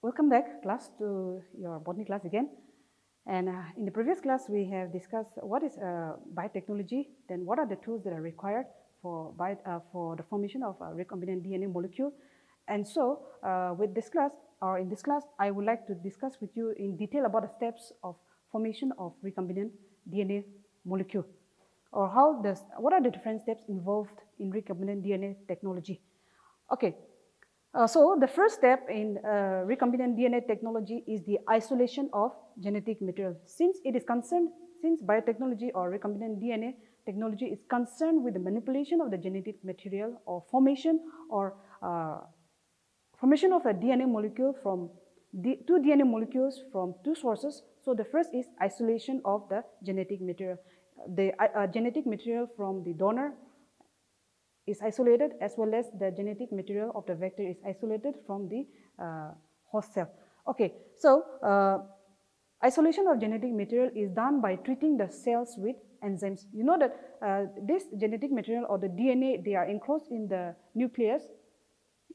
Welcome back, class, to your botany class again. And in the previous class, we have discussed what is biotechnology, then what are the tools that are required for the formation of a recombinant DNA molecule. And so, with this class, or in this class, I would like to discuss with you in detail about the steps of formation of recombinant DNA molecule, or what are the different steps involved in recombinant DNA technology. Okay, so the first step in recombinant DNA technology is the isolation of genetic material. Since biotechnology or recombinant DNA technology is concerned with the manipulation of the genetic material or formation of a DNA molecule from two DNA molecules from two sources. So the first is isolation of the genetic material. The genetic material from the donor is isolated, as well as the genetic material of the vector is isolated from the host cell. Okay, so isolation of genetic material is done by treating the cells with enzymes. You know that this genetic material or the DNA, they are enclosed in the nucleus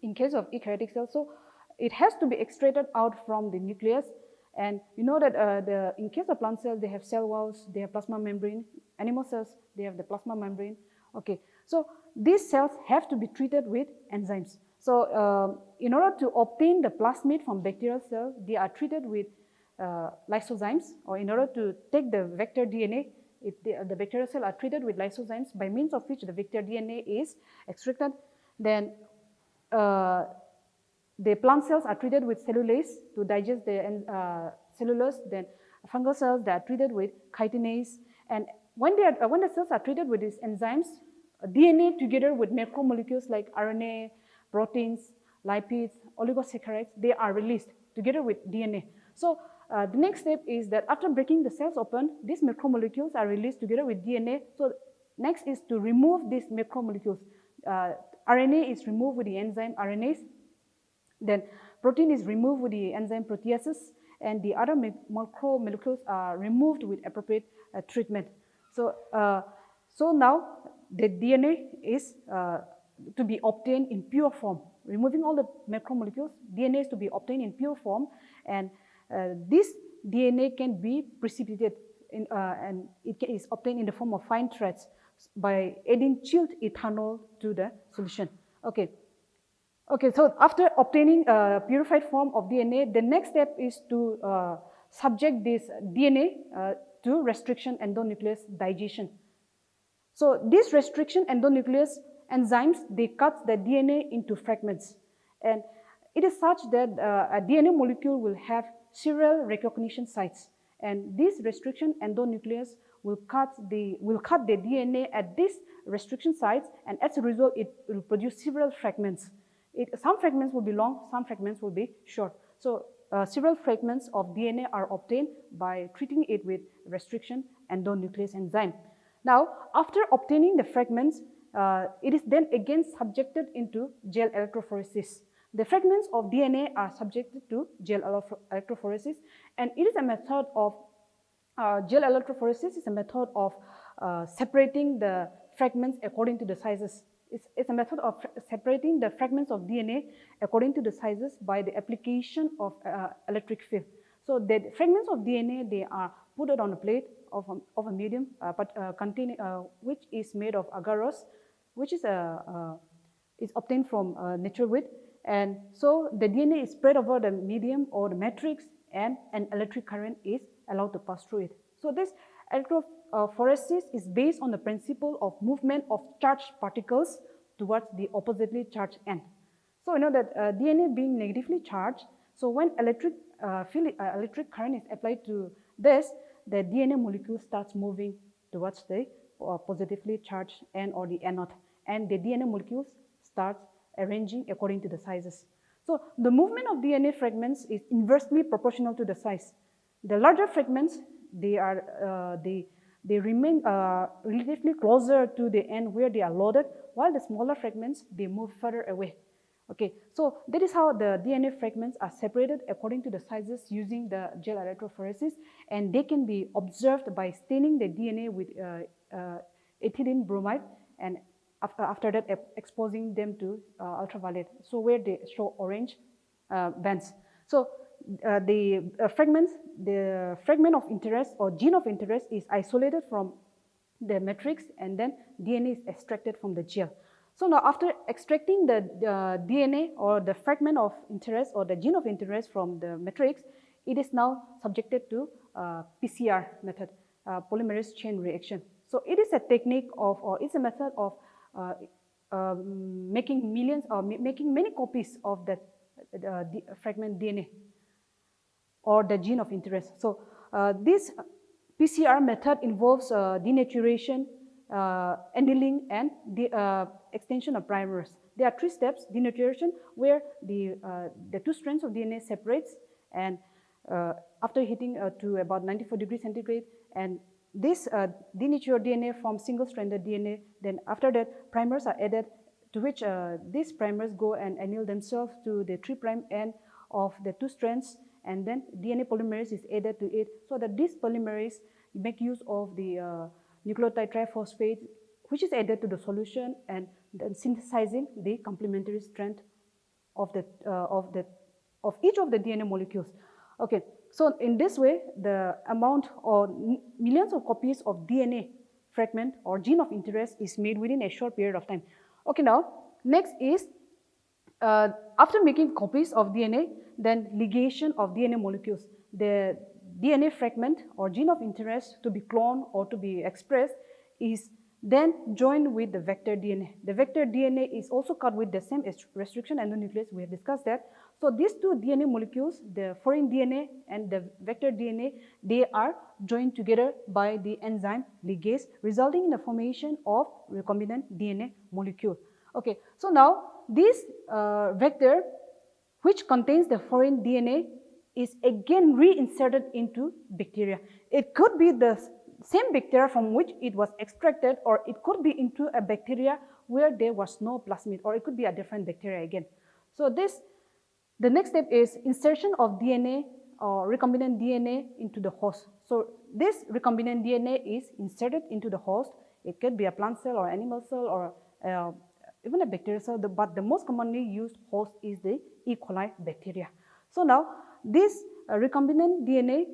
in case of eukaryotic cells. So it has to be extracted out from the nucleus. And you know that in case of plant cells, they have cell walls, they have plasma membrane. Animal cells, they have the plasma membrane. Okay, so these cells have to be treated with enzymes. So in order to obtain the plasmid from bacterial cells, they are treated with lysozymes, or in order to take the vector DNA, the bacterial cells are treated with lysozymes, by means of which the vector DNA is extracted. Then the plant cells are treated with cellulase to digest the cellulose. Then fungal cells, they are treated with chitinase. And when the cells are treated with these enzymes, DNA together with macromolecules like RNA, proteins, lipids, oligosaccharides, they are released together with DNA. So the next step is that after breaking the cells open, these macromolecules are released together with DNA. So next is to remove these macromolecules. RNA is removed with the enzyme RNase. Then protein is removed with the enzyme proteases, and the other macromolecules are removed with appropriate treatment. So, so now the DNA is to be obtained in pure form. Removing all the macromolecules, DNA is to be obtained in pure form, and this DNA can be precipitated and it is obtained in the form of fine threads by adding chilled ethanol to the solution. Okay. Okay, so after obtaining a purified form of DNA, the next step is to subject this DNA to restriction endonuclease digestion. So these restriction endonuclease enzymes, they cut the DNA into fragments. And it is such that a DNA molecule will have serial recognition sites. And this restriction endonuclease will cut the DNA at these restriction sites, and as a result, it will produce several fragments. Some fragments will be long, some fragments will be short. So several fragments of DNA are obtained by treating it with restriction endonuclease enzyme. Now, after obtaining the fragments, it is then again subjected into gel electrophoresis. The fragments of DNA are subjected to gel electrophoresis, and it is a method of gel electrophoresis is a method of separating the fragments according to the sizes. It's a method of separating the fragments of DNA according to the sizes by the application of electric field. So the fragments of DNA, they are put on a plate of a medium, which is made of agarose, which is obtained from natural wood. And so the DNA is spread over the medium or the matrix, and an electric current is allowed to pass through it. So this electrophoresis is based on the principle of movement of charged particles towards the oppositely charged end. So you know that DNA being negatively charged, so when electric current is applied to this, the DNA molecule starts moving towards the positively charged end or the anode, and the DNA molecules starts arranging according to the sizes. So the movement of DNA fragments is inversely proportional to the size. The larger fragments, they remain relatively closer to the end where they are loaded, while the smaller fragments, they move further away. Okay, so that is how the DNA fragments are separated according to the sizes using the gel electrophoresis, and they can be observed by staining the DNA with ethylene bromide, and after that exposing them to ultraviolet, so where they show orange bands. So the fragment of interest or gene of interest is isolated from the matrix, and then DNA is extracted from the gel. So now after extracting the DNA or the fragment of interest or the gene of interest from the matrix, it is now subjected to PCR method, polymerase chain reaction. So it is a technique of, or it's a method of making millions or making many copies of that fragment DNA or the gene of interest. So this PCR method involves denaturation, annealing, and the extension of primers. There are 3 steps: denaturation, where the 2 strands of DNA separates, and after heating to about 94 degrees centigrade, and this denatured DNA forms single-stranded DNA. Then after that, primers are added, to which these primers go and anneal themselves to the 3' end of the 2 strands, and then DNA polymerase is added to it, so that this polymerase make use of the nucleotide triphosphate, which is added to the solution, and then synthesizing the complementary strand of each of the DNA molecules. Okay, so in this way, the amount or millions of copies of DNA fragment or gene of interest is made within a short period of time. Okay, now next is after making copies of DNA, then ligation of DNA molecules. The DNA fragment or gene of interest to be cloned or to be expressed is then joined with the vector DNA. The vector DNA is also cut with the same restriction endonuclease. We have discussed that. So these 2 DNA molecules, the foreign DNA and the vector DNA, they are joined together by the enzyme ligase, resulting in the formation of recombinant DNA molecule. Okay, so now this vector, which contains the foreign DNA, is again reinserted into bacteria. It could be the same bacteria from which it was extracted, or it could be into a bacteria where there was no plasmid, or it could be a different bacteria again. So the next step is insertion of DNA or recombinant DNA into the host. So this recombinant DNA is inserted into the host. It could be a plant cell or animal cell or even a bacterial cell, but the most commonly used host is the E. coli bacteria. So now this recombinant DNA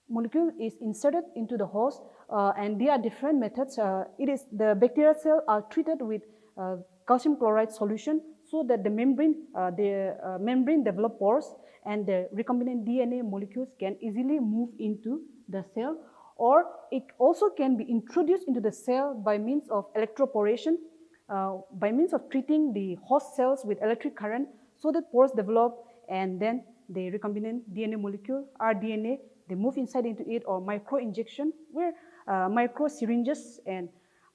molecule is inserted into the host, and there are different methods. The bacterial cells are treated with calcium chloride solution, so that the membrane develop pores, and the recombinant DNA molecules can easily move into the cell, or it also can be introduced into the cell by means of electroporation, by means of treating the host cells with electric current, so that pores develop, and then the recombinant DNA molecule, rDNA, they move inside into it, or micro injection, where micro syringes and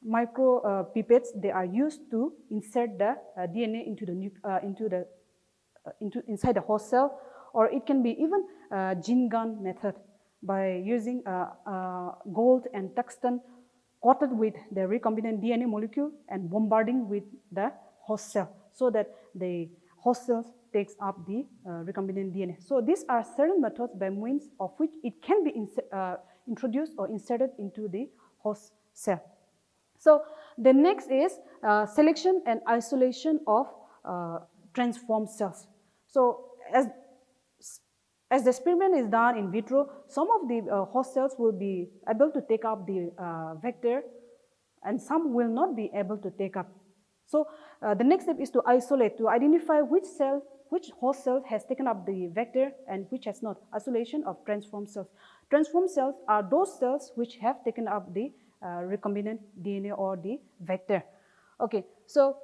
micro pipettes, they are used to insert the DNA inside the host cell, or it can be even gene gun method by using gold and tungsten coated with the recombinant DNA molecule and bombarding with the host cell, so that the host cells takes up the recombinant DNA. So these are certain methods by means of which it can be introduced or inserted into the host cell. So the next is selection and isolation of transformed cells. So as the experiment is done in vitro, some of the host cells will be able to take up the vector, and some will not be able to take up. So the next step is to isolate, to identify which host cell has taken up the vector and which has not. Isolation of transformed cells. Transformed cells are those cells which have taken up the recombinant DNA or the vector. Okay, so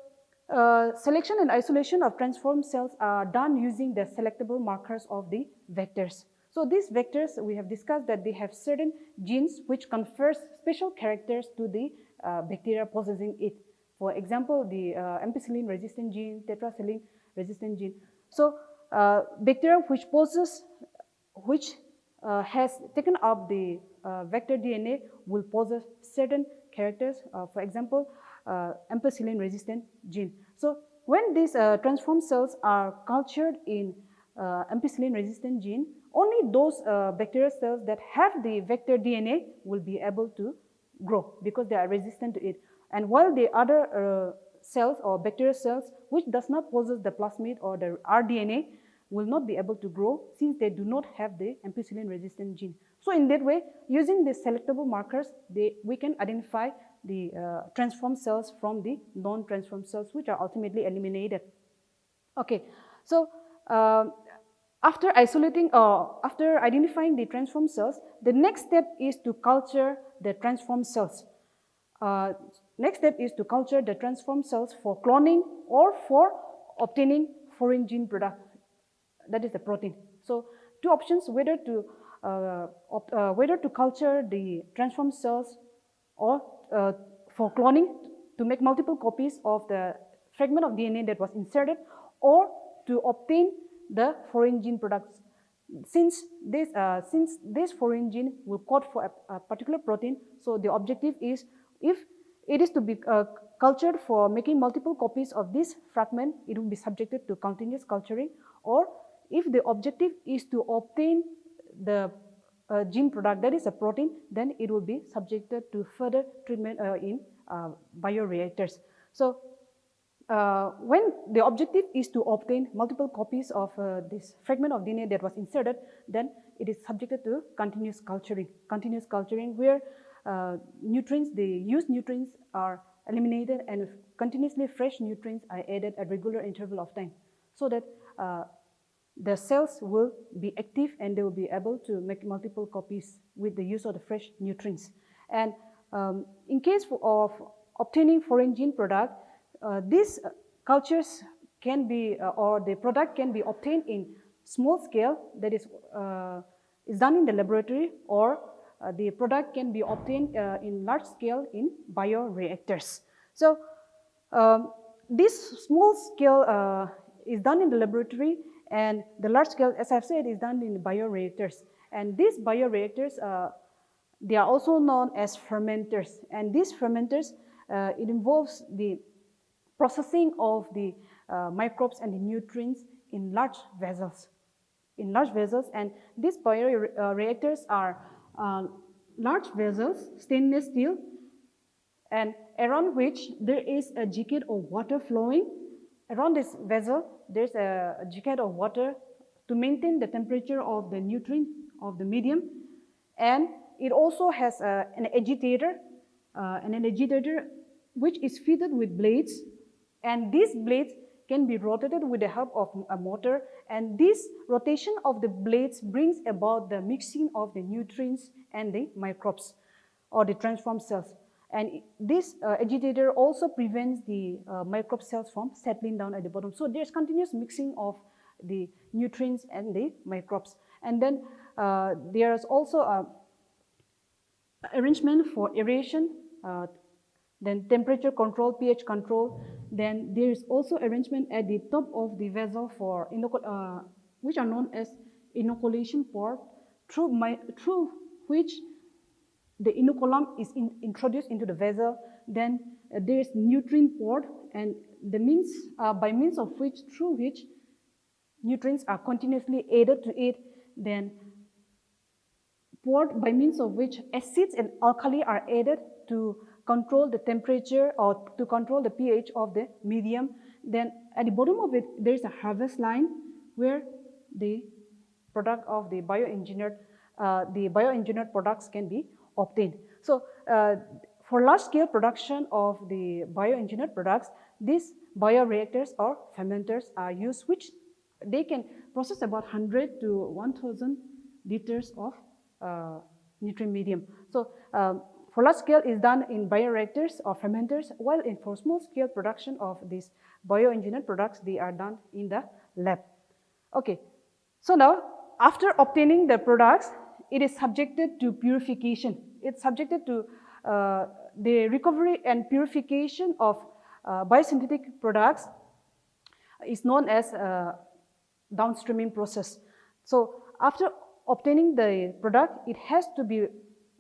selection and isolation of transformed cells are done using the selectable markers of the vectors. So these vectors, we have discussed that they have certain genes which confers special characters to the bacteria possessing it. For example, the ampicillin resistant gene, tetracycline resistant gene. So bacteria which has taken up the vector DNA will possess certain characters, for example, ampicillin resistant gene. So when these transformed cells are cultured in ampicillin resistant gene, only those bacterial cells that have the vector DNA will be able to grow because they are resistant to it. And while the other cells or bacterial cells which does not possess the plasmid or the rDNA, will not be able to grow since they do not have the ampicillin resistant gene. So in that way, using these selectable markers, we can identify the transformed cells from the non-transformed cells, which are ultimately eliminated. Okay, so after isolating or after identifying the transformed cells, the next step is to culture the transformed cells. Next step is to culture the transformed cells for cloning or for obtaining foreign gene product, that is the protein. So two options, whether to culture the transformed cells or for cloning to make multiple copies of the fragment of DNA that was inserted, or to obtain the foreign gene products. Since this foreign gene will code for a particular protein, so the objective is, if it is to be cultured for making multiple copies of this fragment, it will be subjected to continuous culturing. Or if the objective is to obtain the gene product, that is a protein, then it will be subjected to further treatment in bioreactors. So when the objective is to obtain multiple copies of this fragment of DNA that was inserted, then it is subjected to continuous culturing where nutrients, the used nutrients are eliminated and continuously fresh nutrients are added at regular interval of time, so that the cells will be active and they will be able to make multiple copies with the use of the fresh nutrients. And in case of obtaining foreign gene product, these cultures can be, or the product can be obtained in small scale, that is done in the laboratory, or the product can be obtained in large scale in bioreactors. So this small scale is done in the laboratory, and the large scale, as I've said, is done in bioreactors. And these bioreactors, they are also known as fermenters. And these fermenters, it involves the processing of the microbes and the nutrients in large vessels. And these bioreactors are large vessels, stainless steel, and around which there is a jacket of water flowing. Around this vessel, there's a jacket of water to maintain the temperature of the nutrient of the medium. And it also has an agitator, which is fitted with blades. And these blades can be rotated with the help of a motor. And this rotation of the blades brings about the mixing of the nutrients and the microbes or the transformed cells. And this agitator also prevents the microbe cells from settling down at the bottom. So there's continuous mixing of the nutrients and the microbes. And then there's also an arrangement for aeration, then temperature control, pH control. Then there is also arrangement at the top of the vessel for which are known as inoculation port, through which the inoculum is introduced into the vessel. Then there is nutrient port, and the means by means of which, through which nutrients are continuously added to it. Then port by means of which acids and alkali are added to control the temperature or to control the pH of the medium. Then at the bottom of it, there is a harvest line where the product of the bioengineered products can be obtained. So for large-scale production of the bioengineered products, these bioreactors or fermenters are used, which they can process about 100 to 1,000 liters of nutrient medium. So for large scale is done in bioreactors or fermenters, while for small scale production of these bioengineered products, they are done in the lab. Okay, so now after obtaining the products, it is subjected to purification. It's subjected to the recovery and purification of biosynthetic products is known as downstreaming process. So after obtaining the product, it has to be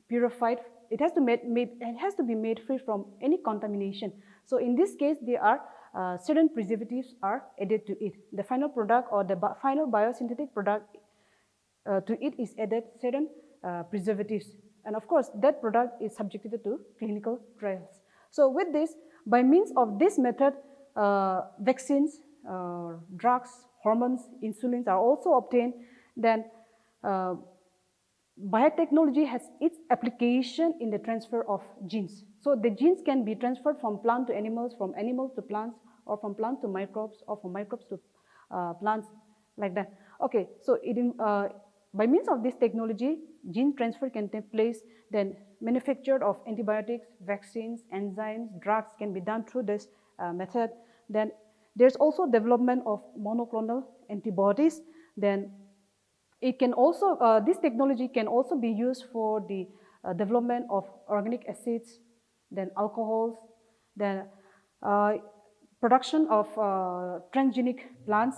purified. It has to be made free from any contamination. So in this case, there are certain preservatives are added to it. The final product or the final biosynthetic product to it is added certain preservatives. And of course, that product is subjected to clinical trials. So with this, by means of this method, vaccines, drugs, hormones, insulins are also obtained. Then biotechnology has its application in the transfer of genes. So the genes can be transferred from plant to animals, from animals to plants, or from plants to microbes, or from microbes to plants, like that. Okay, so by means of this technology, gene transfer can take place. Then manufacture of antibiotics, vaccines, enzymes, drugs can be done through this method. Then there's also development of monoclonal antibodies. Then it can also, this technology can also be used for the development of organic acids, then alcohols, then production of transgenic plants,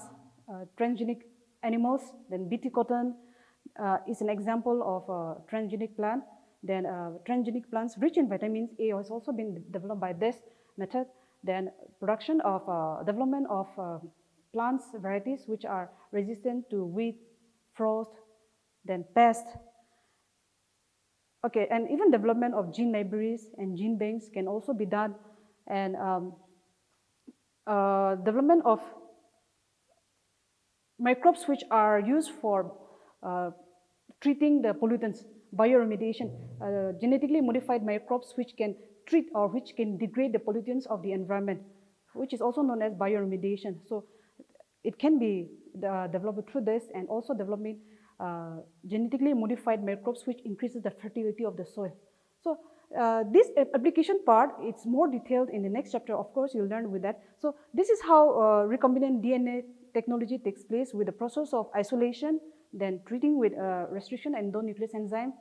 transgenic animals. Then BT cotton is an example of a transgenic plant. Then transgenic plants rich in vitamins A has also been developed by this method. Then production of development of plants varieties which are resistant to wheat, frost, then pest. Okay, and even development of gene libraries and gene banks can also be done. And development of microbes which are used for treating the pollutants, bioremediation, genetically modified microbes which can treat or which can degrade the pollutants of the environment, which is also known as bioremediation. So it can be developed through this, and also developing genetically modified microbes which increases the fertility of the soil. So this application part, it's more detailed in the next chapter. Of course, you'll learn with that. So this is how recombinant DNA technology takes place, with the process of isolation, then treating with restriction endonuclease enzyme,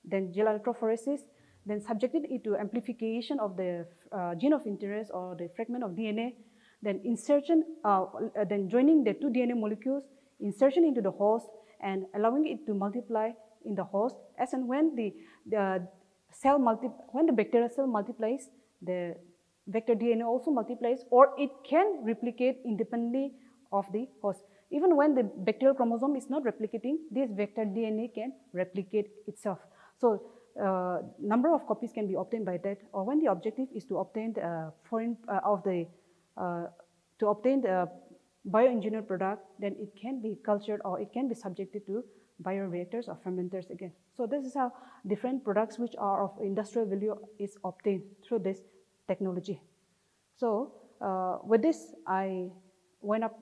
then gel electrophoresis, then subjected it to amplification of the gene of interest or the fragment of DNA, then insertion, then joining the two DNA molecules, insertion into the host, and allowing it to multiply in the host. As and when the bacterial cell multiplies, the vector DNA also multiplies, or it can replicate independently of the host. Even when the bacterial chromosome is not replicating, this vector DNA can replicate itself. So number of copies can be obtained by that, or when the objective is to obtain the bioengineered product, then it can be cultured or it can be subjected to bioreactors or fermenters again. So this is how different products which are of industrial value is obtained through this technology. So with this, I wind up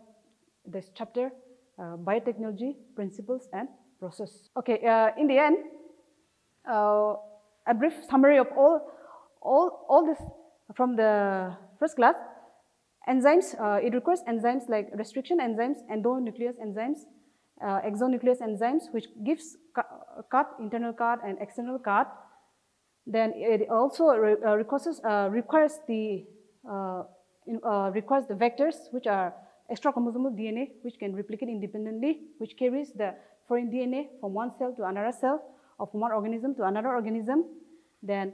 this chapter, biotechnology, principles and process. Okay, in the end, a brief summary of all this from the first class. Enzymes, it requires enzymes like restriction enzymes, endonuclease enzymes, exonuclease enzymes, which gives cut, internal cut and external cut. Then it also requires the vectors, which are extrachromosomal DNA, which can replicate independently, which carries the foreign DNA from one cell to another cell, or from one organism to another organism. Then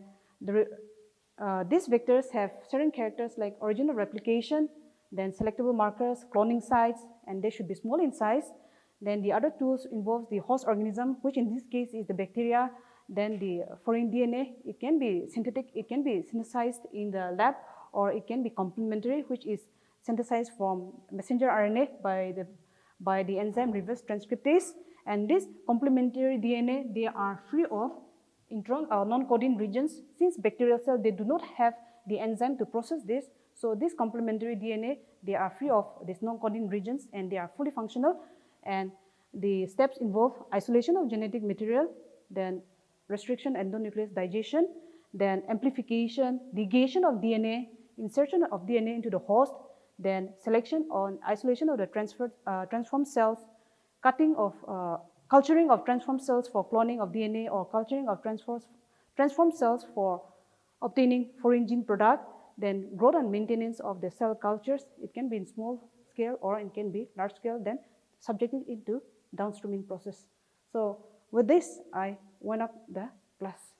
these vectors have certain characters like origin of replication, then selectable markers, cloning sites, and they should be small in size. Then the other tools involves the host organism, which in this case is the bacteria. Then the foreign DNA, it can be synthetic, it can be synthesized in the lab, or it can be complementary, which is synthesized from messenger RNA by the enzyme reverse transcriptase. And this complementary DNA, they are free of non-coding regions. Since bacterial cells, they do not have the enzyme to process this, so this complementary DNA, they are free of these non-coding regions and they are fully functional. And the steps involve isolation of genetic material, then restriction endonuclease digestion, then amplification, ligation of DNA, insertion of DNA into the host, then selection on isolation of the transformed cells, culturing of transformed cells for cloning of DNA, or culturing of transformed cells for obtaining foreign gene product, then growth and maintenance of the cell cultures. It can be in small scale or it can be large scale, then subjecting it to downstreaming process. So with this, I wind up the class.